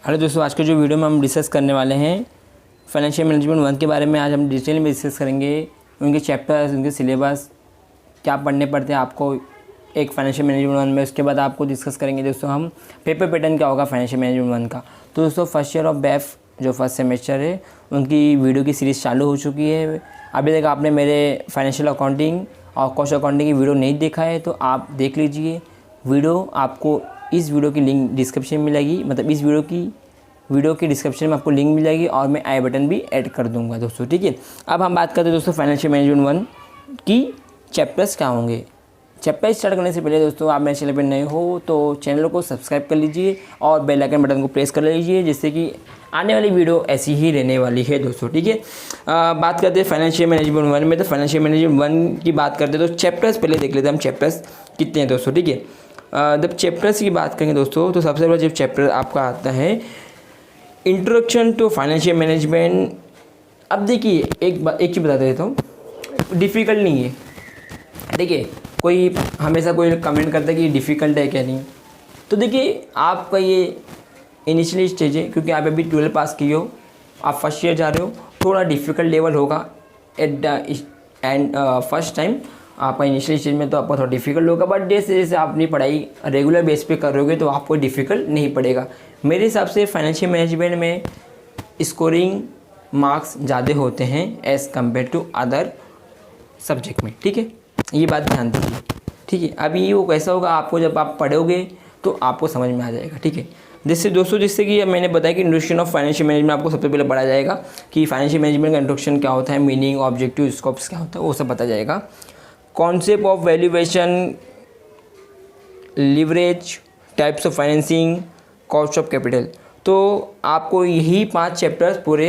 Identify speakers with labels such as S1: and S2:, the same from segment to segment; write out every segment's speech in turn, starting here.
S1: Hello दोस्तों, आज के जो वीडियो में हम डिस्कस करने वाले हैं फाइनेंशियल मैनेजमेंट 1 के बारे में। आज हम डिटेल में डिस्कस करेंगे उनके चैप्टर्स, उनके सिलेबस, क्या पढ़ने पड़ते हैं आपको एक फाइनेंशियल मैनेजमेंट 1 में। उसके बाद आपको डिस्कस करेंगे दोस्तों हम पेपर पैटर्न क्या होगा फाइनेंशियल मैनेजमेंट 1 का। तो दोस्तों फर्स्ट ईयर ऑफ बैफ जो फर्स्ट सेमेस्टर है उनकी वीडियो की सीरीज़ चालू हो चुकी है। अभी तक आपने मेरे फाइनेंशियल अकाउंटिंग और कॉस्ट अकाउंटिंग की वीडियो नहीं देखा है तो आप देख लीजिए वीडियो। आपको इस वीडियो की लिंक डिस्क्रिप्शन में मिलेगी, मतलब इस वीडियो की डिस्क्रिप्शन में आपको लिंक मिलेगी और मैं आई बटन भी ऐड कर दूंगा दोस्तों, ठीक है। अब हम बात करते हैं दोस्तों फाइनेंशियल मैनेजमेंट 1 की चैप्टर्स क्या होंगे। चैप्टर स्टार्ट करने से पहले दोस्तों आप मेरे चैनल पर नए हो तो चैनल को सब्सक्राइब कर लीजिए और बेल आइकन बटन को प्रेस कर लीजिए, जिससे कि आने वाली वीडियो ऐसी ही रहने वाली है दोस्तों, ठीक है। बात करते हैं फाइनेंशियल मैनेजमेंट 1 में। तो फाइनेंशियल मैनेजमेंट 1 की बात करते हैं तो चैप्टर्स पहले देख लेते हैं हम चैप्टर्स कितने हैं दोस्तों, ठीक है। जब चैप्टर्स की बात करेंगे दोस्तों तो सबसे पहले जब चैप्टर आपका आता है इंट्रोडक्शन टू फाइनेंशियल मैनेजमेंट। अब देखिए एक चीज़ बता देता हूँ, डिफ़िकल्ट नहीं है। देखिए कोई हमेशा कोई कमेंट करता है कि डिफ़िकल्ट है क्या नहीं, तो देखिए आपका ये इनिशियली स्टेज है क्योंकि आप अभी 12 पास किए हो, आप फर्स्ट ईयर जा रहे हो, थोड़ा डिफ़िकल्ट लेवल होगा at the end first time आपका इनिशियल स्टेज में, तो आपको थोड़ा डिफिकल्ट होगा। बट जैसे जैसे आप अपनी पढ़ाई रेगुलर बेस पे करोगे तो आपको डिफ़िकल्ट नहीं पड़ेगा। मेरे हिसाब से फाइनेंशियल मैनेजमेंट में स्कोरिंग मार्क्स ज़्यादा होते हैं as compare to other subject में, ठीक है। ये बात ध्यान दीजिए, ठीक है। अभी वो कैसा होगा आपको जब आप पढ़ोगे तो आपको समझ में आ जाएगा, ठीक है। जिससे कि मैंने बताया कि इंट्रोडक्शन ऑफ फाइनेंशियल मैनेजमेंट आपको सबसे पहले पढ़ा जाएगा कि फाइनेंशियल मैनेजमेंट का इंट्रोडक्शन क्या होता है, मीनिंग, ऑब्जेक्टिव, स्कोप्स क्या होता है, वो सब बताया जाएगा। Concept of valuation, leverage, types of financing, cost of capital. तो आपको यही 5 चैप्टर्स पूरे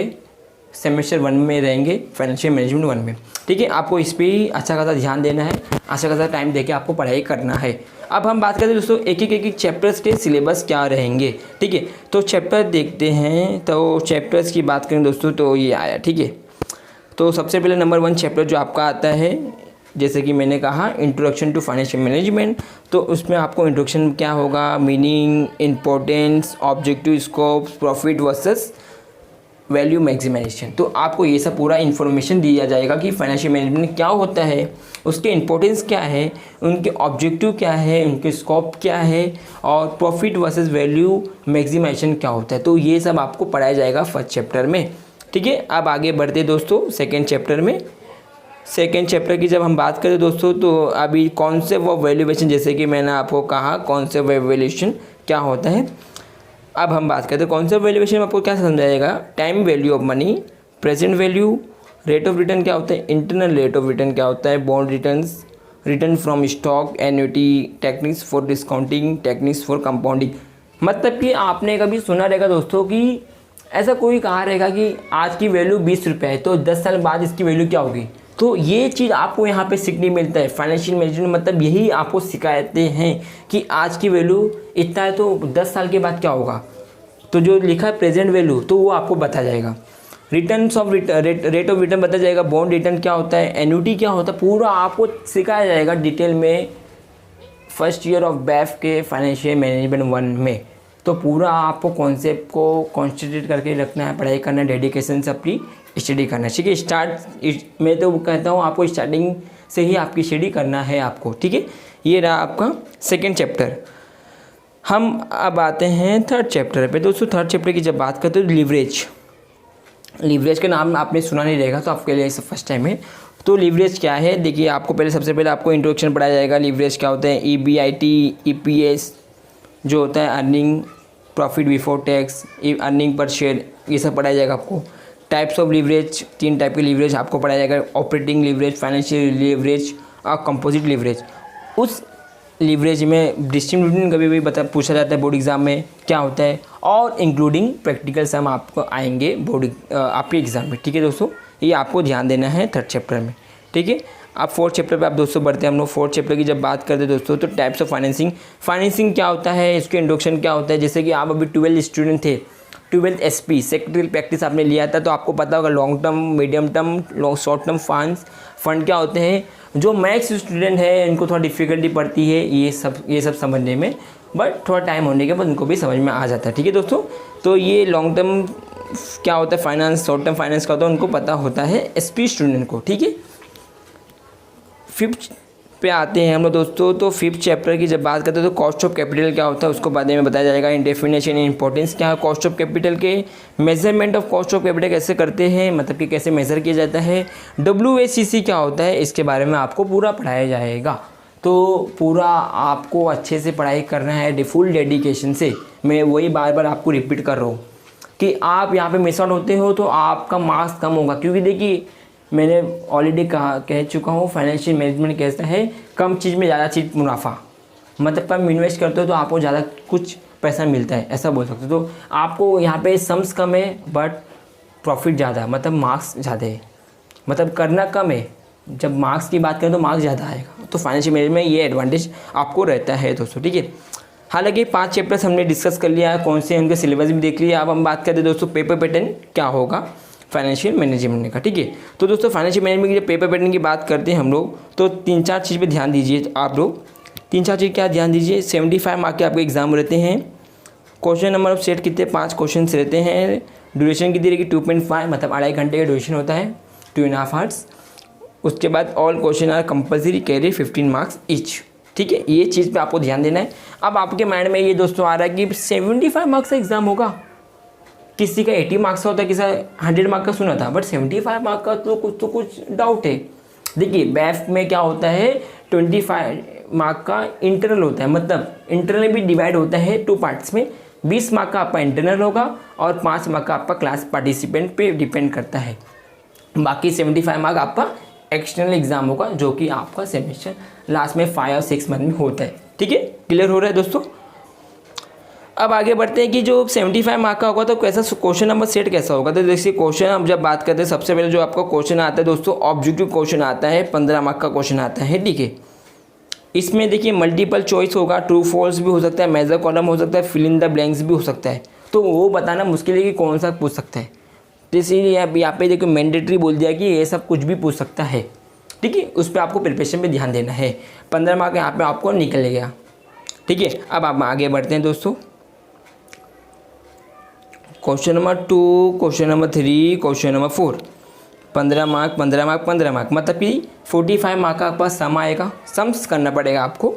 S1: सेमेस्टर 1 में रहेंगे फाइनेंशियल मैनेजमेंट 1 में, ठीक है। आपको इस पर ही अच्छा खासा ध्यान देना है, अच्छा खासा टाइम देके आपको पढ़ाई करना है। अब हम बात करते हैं दोस्तों एक एक चैप्टर्स के सिलेबस क्या रहेंगे, ठीक है। तो चैप्टर देखते हैं। तो चैप्टर्स की बात करें दोस्तों तो ये आया, ठीक है। तो सबसे पहले नंबर 1 चैप्टर जो आपका आता है, जैसे कि मैंने कहा इंट्रोडक्शन टू फाइनेंशियल मैनेजमेंट, तो उसमें आपको इंट्रोडक्शन क्या होगा, meaning, importance, objective, scope, profit versus value maximisation. तो आपको ये सब पूरा इन्फॉर्मेशन दिया जाएगा कि फाइनेंशियल मैनेजमेंट क्या होता है, उसके इंपॉर्टेंस क्या है, उनके ऑब्जेक्टिव क्या है, उनके स्कोप क्या है और प्रॉफिट वर्सेस वैल्यू मैक्सिमाइजेशन क्या होता है। तो ये सब आपको पढ़ाया जाएगा फर्स्ट चैप्टर में, ठीक है। अब आगे बढ़ते दोस्तों सेकेंड चैप्टर में। सेकेंड चैप्टर की जब हम बात करें दोस्तों तो अभी कॉन्सेप्ट ऑफ वैल्यूएशन, जैसे कि मैंने आपको कहा कॉन्सेप्ट ऑफ वैल्यूएशन क्या होता है। अब हम बात करते हैं कॉन्सेप्ट वैल्यूएशन में आपको क्या समझाएगा, time value of money, present value, rate of return क्या होता है, इंटरनल रेट ऑफ रिटर्न क्या होता है, bond returns, return from stock, annuity, techniques for discounting, techniques for compounding. मतलब कि आपने कभी सुना रहेगा दोस्तों कि ऐसा कोई कहा रहेगा कि आज की वैल्यू 20 रुपये है तो 10 साल बाद इसकी वैल्यू क्या होगी। तो ये चीज़ आपको यहाँ पे सीखने मिलता है। फाइनेंशियल मैनेजमेंट मतलब यही आपको सिखाते हैं कि आज की वैल्यू इतना है तो 10 साल के बाद क्या होगा। तो जो लिखा है प्रेजेंट वैल्यू तो वो आपको बता जाएगा। Returns of rate of return बता जाएगा, बॉन्ड रिटर्न क्या होता है, एन्युटी क्या होता है, पूरा आपको सिखाया जाएगा डिटेल में फर्स्ट ईयर ऑफ बैफ के फाइनेंशियल मैनेजमेंट 1 में। तो पूरा आपको कॉन्सेप्ट को कॉन्सेंट्रेट करके रखना है, पढ़ाई करना है, डेडिकेशन से अपनी स्टडी करना है, ठीक है। स्टार्ट मैं तो कहता हूँ आपको स्टार्टिंग से ही आपकी स्टडी करना है आपको, ठीक है। ये रहा आपका सेकेंड चैप्टर। हम अब आते हैं थर्ड चैप्टर पे दोस्तों। थर्ड चैप्टर की जब बात करते हैं तो लीवरेज का नाम आपने सुना नहीं रहेगा तो आपके लिए फर्स्ट टाइम है। तो लीवरेज क्या है, देखिए आपको पहले सबसे पहले आपको इंट्रोडक्शन पढ़ाया जाएगा। लीवरेज क्या होता है, EBIT, EPS जो होता है earning, profit before tax, earning per share, ये सब पढ़ाया जाएगा आपको। टाइप्स ऑफ लीवरेज, 3 टाइप के लीवरेज आपको पढ़ाया जाएगा, ऑपरेटिंग लीवरेज, फाइनेंशियल लीवरेज और कंपोजिट लीवरेज। उस लीवरेज में डिस्ट्रीब्यूशन कभी भी पूछा जाता है बोर्ड एग्जाम में क्या होता है, और इंक्लूडिंग प्रैक्टिकल सम आपको आएंगे बोर्ड आपके एग्ज़ाम में, ठीक है दोस्तों। ये आपको ध्यान देना है थर्ड चैप्टर में, ठीक है। अब फोर्थ चैप्टर पे आप दोस्तों बढ़ते हैं हम लोग। फोर्थ चैप्टर की जब बात करते हैं दोस्तों तो टाइप्स ऑफ फाइनेंसिंग क्या होता है, इसके इंट्रोडक्शन क्या होता है। जैसे कि आप अभी 12 स्टूडेंट थे, 12 SP सेक्रेटरी प्रैक्टिस आपने लिया था तो आपको पता होगा long term, medium term, short term fund क्या होते हैं। जो मैथ्स स्टूडेंट है इनको थोड़ा डिफ़िकल्टी पड़ती है ये सब समझने में। बट थोड़ा टाइम होने के बाद उनको भी समझ में आ जाता है। ठीक है दोस्तों, तो ये लॉन्ग टर्म क्या होता है फाइनेंस, शॉर्ट टर्म फाइनेंस का होता है, उनको पता होता है एसपी स्टूडेंट को। ठीक है, फिफ्थ पे आते हैं हम लोग दोस्तों। तो फिफ्थ चैप्टर की जब बात करते हैं तो कॉस्ट ऑफ कैपिटल क्या होता है उसको बाद में बताया जाएगा। इन डेफिनेशन इंपॉर्टेंस क्या है कॉस्ट ऑफ कैपिटल के, measurement of cost of capital कैसे करते हैं, मतलब कि कैसे मेज़र किया जाता है, WACC क्या होता है, इसके बारे में आपको पूरा पढ़ाया जाएगा। तो पूरा आपको अच्छे से पढ़ाई करना है फुल डेडिकेशन से। मैं वही बार बार आपको रिपीट कर रहा हूँ कि आप यहाँ पे मिस आउट होते हो तो आपका मार्क्स कम होगा, क्योंकि देखिए मैंने ऑलरेडी कह चुका हूँ फाइनेंशियल मैनेजमेंट कैसा है, कम चीज़ में ज़्यादा चीज़ मुनाफा, मतलब कम इन्वेस्ट करते हो तो आपको ज़्यादा कुछ पैसा मिलता है, ऐसा बोल सकते हो। तो आपको यहाँ पे सम्स कम है बट प्रॉफिट ज़्यादा है, मतलब मार्क्स ज़्यादा है, मतलब करना कम है, जब मार्क्स की बात करें तो मार्क्स ज़्यादा आएगा। तो फाइनेंशियल मैनेजमेंट में ये एडवांटेज आपको रहता है दोस्तों। ठीक है, हालांकि 5 चैप्टर्स हमने डिस्कस कर लिया है, कौन से उनके सिलेबस भी देख लिया। अब हम बात करते हैं दोस्तों पेपर पैटर्न क्या होगा फाइनेंशियल मैनेजमेंट का। ठीक है, तो दोस्तों फाइनेंशियल मैनेजमेंट की पेपर पैटर्न की बात करते हैं हम लोग, तो 3-4 चीज़ पे ध्यान दीजिए आप लोग। 3-4 चीज़ क्या ध्यान दीजिए, 75 मार्क के आपके एग्जाम रहते हैं। क्वेश्चन नंबर ऑफ सेट कितने 5 क्वेश्चन रहेते हैं। ड्यूरेशन कितनी रहेगी 2.5, मतलब 2.5 घंटे का ड्यूरेशन होता है, 2.5 आवर्स। उसके बाद all question are compulsory carry 15 marks each. ठीक है, ये चीज़ पे आपको ध्यान देना है। अब आपके माइंड में ये दोस्तों आ रहा है कि 75 मार्क्स का एग्जाम होगा, किसी का 80 मार्क्स का होता है, किसी का 100 मार्क का सुना था, बट 75 मार्क का तो कुछ डाउट है। देखिए बैफ में क्या होता है 25 मार्क का इंटरनल होता है, मतलब इंटरनल भी डिवाइड होता है 2 पार्ट्स में। 20 मार्क का आपका इंटरनल होगा और 5 मार्क का आपका क्लास पार्टिसिपेंट पे डिपेंड करता है। बाकी 75 मार्क आपका एक्सटर्नल एग्जाम होगा, जो कि आपका सेमेस्टर लास्ट में 5 और 6 मंथ में होता है। ठीक है, क्लियर हो रहा है दोस्तों। अब आगे बढ़ते हैं कि जो 75 मार्क का होगा तो कैसा क्वेश्चन नंबर सेट कैसा होगा। तो देखिए क्वेश्चन हम जब बात करते हैं सबसे पहले जो आपका क्वेश्चन आता है दोस्तों ऑब्जेक्टिव क्वेश्चन आता है, 15 मार्क का क्वेश्चन आता है। ठीक है, इसमें देखिए मल्टीपल चॉइस होगा, ट्रू फॉल्स भी हो सकता है, मेजर कॉलम हो सकता है, फिल इन द ब्लैंक्स भी हो सकता है। तो वो बताना मुश्किल है कि कौन सा पूछ सकता है, तो इसीलिए अब यहाँ पे देखो मैंडेटरी बोल दिया कि ये सब कुछ भी पूछ सकता है। ठीक है, उस पर आपको प्रिपरेशन पे ध्यान देना है। 15 मार्क यहाँ पे आपको निकलेगा। ठीक है, अब आप आगे बढ़ते हैं दोस्तों। Question number 2, question number 3, question number 4, 15 mark 15 mark 15 mark, मतलब कि 45 मार्क का आपके पास सम आएगा। सम्स करना पड़ेगा आपको,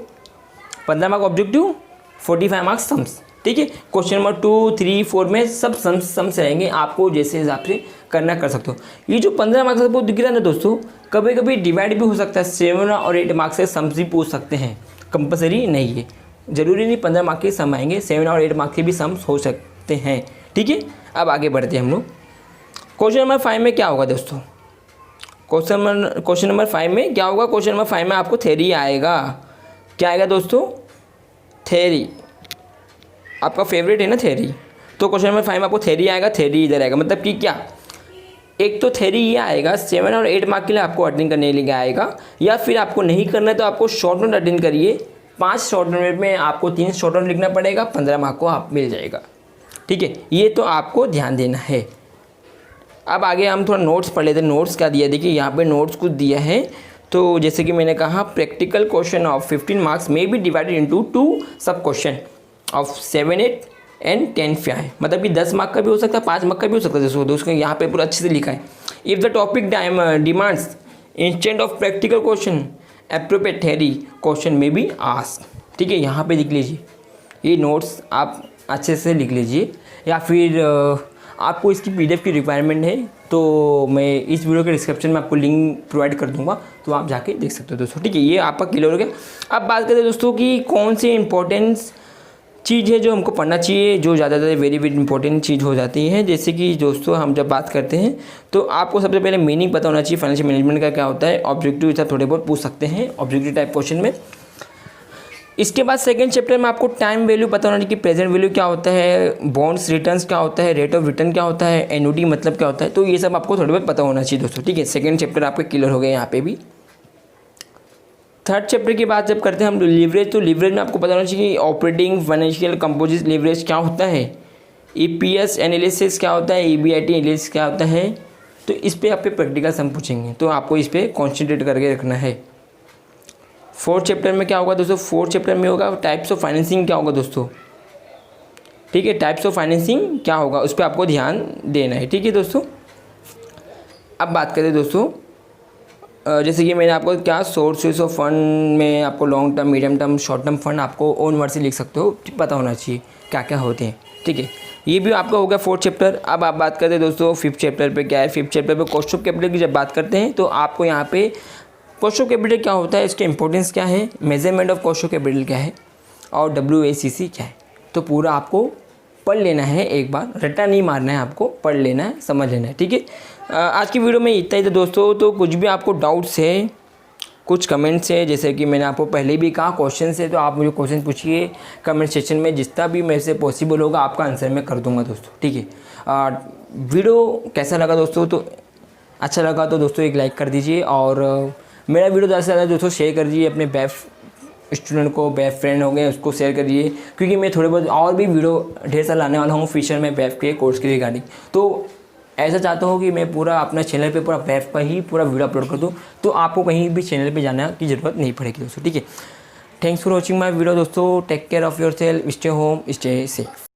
S1: 15 मार्क ऑब्जेक्टिव, 45 मार्क्स सम्स। ठीक है, क्वेश्चन नंबर 2, 3, 4 में सब सम्स रहेंगे, आपको जैसे हिसाब से करना कर सकते हो। ये जो 15 मार्क्स आपको दिख रहा है ना दोस्तों, कभी कभी डिवाइड भी हो सकता है, 7 और 8 मार्क्स से सम्स भी पूछ सकते हैं, कंपलसरी नहीं है, जरूरी नहीं 15 मार्क के सम आएंगे, 7 और 8 मार्क्स के भी सम्स हो सकते हैं। ठीक है, अब आगे बढ़ते हैं हम लोग। क्वेश्चन नंबर 5 में क्या होगा दोस्तों, क्वेश्चन नंबर 5 में क्या होगा, क्वेश्चन नंबर 5 में आपको थ्योरी आएगा। क्या आएगा दोस्तों, थ्योरी, आपका फेवरेट है ना थ्योरी, तो क्वेश्चन नंबर 5 में आपको थ्योरी आएगा। थ्योरी इधर आएगा, मतलब कि क्या, एक तो थ्योरी ये आएगा 7 और 8 मार्क के लिए आपको अटेंड करने के लिए आएगा, या फिर आपको नहीं करना है तो आपको शॉर्ट नोट अटेंड करिए। 5 शॉर्ट नोट में आपको 3 शॉर्ट नोट लिखना पड़ेगा, 15 मार्क को आप मिल जाएगा। ठीक है, ये तो आपको ध्यान देना है। अब आगे हम थोड़ा नोट्स पढ़ लेते हैं। नोट्स क्या दिया, देखिए यहाँ पे नोट्स कुछ दिया है। तो जैसे कि मैंने कहा प्रैक्टिकल क्वेश्चन ऑफ 15 मार्क्स में बी डिवाइडेड इनटू 2 सब क्वेश्चन ऑफ 7, 8 एंड 10, 5, मतलब कि 10 मार्क का भी हो सकता है, 5 मार्क का भी हो सकता है दोस्तों। यहाँ पे पूरा अच्छे से लिखा है, if the topic demands instant of practical question appropriate theory question में बी आस्क। ठीक है, यहाँ पे लिख लीजिए, ये नोट्स आप अच्छे से लिख लीजिए, या फिर आपको इसकी PDF की रिक्वायरमेंट है तो मैं इस वीडियो के डिस्क्रिप्शन में आपको लिंक प्रोवाइड कर दूंगा, तो आप जाके देख सकते हो दोस्तों। ठीक है, ये आपका क्लियर हो गया। अब बात करते हैं दोस्तों कि कौन सी इंपॉर्टेंस चीज़ है जो हमको पढ़ना चाहिए, जो ज़्यादातर वेरी वेरी इंपॉर्टेंट चीज़ हो जाती है। जैसे कि दोस्तों हम जब बात करते हैं तो आपको सबसे पहले मीनिंग पता होना चाहिए फाइनेंशियल मैनेजमेंट का क्या होता है। ऑब्जेक्टिव सब थोड़े बहुत पूछ सकते हैं ऑब्जेक्टिव टाइप क्वेश्चन में। इसके बाद सेकंड चैप्टर में आपको टाइम वैल्यू पता होना चाहिए कि प्रेजेंट वैल्यू क्या होता है, बॉन्ड्स रिटर्न्स क्या होता है, रेट ऑफ रिटर्न क्या होता है, एन्युटी मतलब क्या होता है, तो ये सब आपको थोड़े बहुत पता होना चाहिए दोस्तों। ठीक है, सेकंड चैप्टर आपके क्लियर हो गए यहाँ पे भी। थर्ड चैप्टर की बात जब करते हैं हम लीवरेज, तो लीवरेज में आपको पता होना चाहिए कि ऑपरेटिंग फाइनेंशियल कंपोजिट लीवरेज क्या होता है, EPS एनालिसिस क्या होता है, EBIT एनालिसिस क्या होता है। तो इस पर आप पे प्रैक्टिकल सम पूछेंगे, तो आपको इस पर कॉन्सेंट्रेट करके रखना है। 4th चैप्टर में क्या होगा दोस्तों, 4th चैप्टर में होगा टाइप्स ऑफ फाइनेंसिंग क्या होगा दोस्तों, ठीक है, टाइप्स ऑफ फाइनेंसिंग क्या होगा उस पर आपको ध्यान देना है, ठीक है दोस्तों। अब बात करें दोस्तों, जैसे कि मैंने आपको क्या सोर्सेस ऑफ फंड में आपको long term, medium term, short term fund आपको ओन वर्ड से लिख सकते हो, पता होना चाहिए क्या क्या होते हैं, ठीक है। ये भी आपका हो गया 4th चैप्टर। अब आप बात करते हैं दोस्तों 5th चैप्टर पे क्या है। 5th चैप्टर पे कॉस्ट ऑफ कैपिटल की जब बात करते हैं तो आपको यहाँ पे कॉस्ट ऑफ कैपिटल क्या होता है, इसके इंपॉर्टेंस क्या है, measurement of cost of capital क्या है और WACC क्या है, तो पूरा आपको पढ़ लेना है, एक बार रट्टा नहीं मारना है, आपको पढ़ लेना है, समझ लेना है, ठीक है। आज की वीडियो में इतना ही था दोस्तों। तो कुछ भी आपको डाउट्स है, कुछ कमेंट्स है, जैसे कि मैंने आपको पहले भी कहा क्वेश्चन है, तो आप मुझे क्वेश्चन पूछिए कमेंट सेक्शन में, जितना भी मेरे से पॉसिबल होगा आपका आंसर मैं कर दूंगा दोस्तों, ठीक है। वीडियो कैसा लगा दोस्तों, तो अच्छा लगा तो दोस्तों एक लाइक कर दीजिए और मेरा वीडियो ज़्यादा से ज़्यादा दोस्तों शेयर कर दीजिए अपने बेस्ट स्टूडेंट को, बेस्ट फ्रेंड हो गए उसको शेयर करिए, क्योंकि मैं थोड़े बहुत और भी वीडियो ढेर सारा लाने वाला हूँ फ्यूचर में बेफ के कोर्स की रिगार्डिंग। तो ऐसा चाहता हूँ कि मैं पूरा अपना चैनल पे पूरा बेफ का ही पूरा वीडियो अपलोड कर दूँ, तो आपको कहीं भी चैनल पे जाने की ज़रूरत नहीं पड़ेगी दोस्तों, ठीक है। Thanks for watching my video दोस्तों। Take care of your self, stay home, stay safe.